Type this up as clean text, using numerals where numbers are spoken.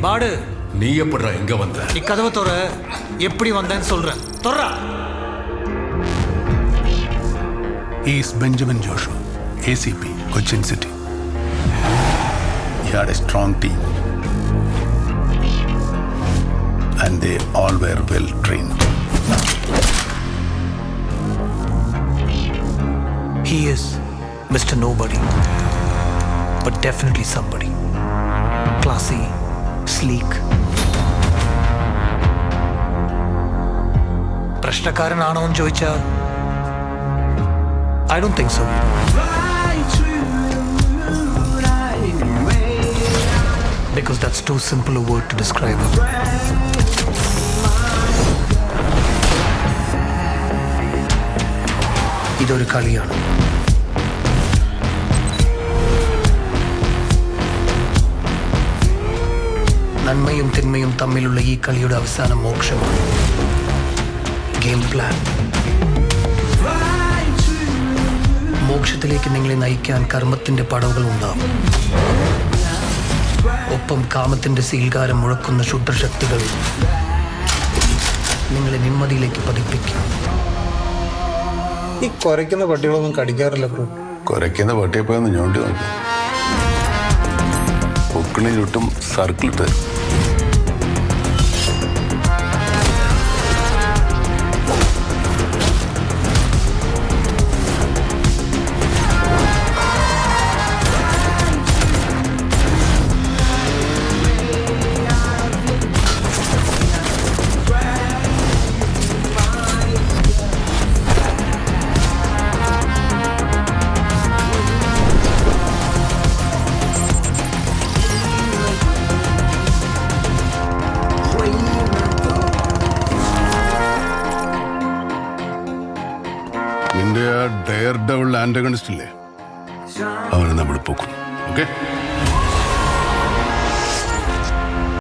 பாடு. நீ எப்படிடா எங்க வந்த? நீ கதவை தொற. எப்படி வந்தேன்னு சொல்றேன். தொறா. He is Benjamin Joshua, ACP, Cochin City. He had a strong team. And they all were well trained. He is Mr. Nobody, but definitely somebody. Classy, sleek. പ്രശ്നക്കാരനാണോന്ന് ചോദിച്ചാ I don't think so. Because that's too simple a word to describe him. ഇതൊരു കളിയാണ്. നന്മയും തിന്മയും തമ്മിലുള്ള ഈ കളിയുടെ അവസാന മോക്ഷമാണ് game plan. മോക്ഷത്തിലേക്ക് നിങ്ങളെ നയിക്കാൻ കർമ്മത്തിന്റെ പടവുകൾ ഉണ്ടാവും. ഒപ്പം കാമത്തിന്റെ സീൽകാരം മുഴക്കുന്ന ക്ഷുദ്രശക്തികൾ നിങ്ങളെ നിമ്മതിയിലേക്ക് പതിപ്പിക്കും. ഈ കുരയ്ക്കുന്ന പട്ടികളൊന്നും കടിക്കാറില്ല ബ്രോ. കുരയ്ക്കുന്ന പട്ടിയെ പോയി ഒന്ന് ഞോണ്ടി നോക്കി. പൊക്കിളിന് ചുറ്റും സർക്കിൾ ഇട്ട്. നിന്റെ ആ ഡെയർ ഡബിൾ ആന്റഗണിസ്റ്റ് ഇല്ലേ, അവനെ നമ്മൾ പൊക്കും. ഓക്കെ.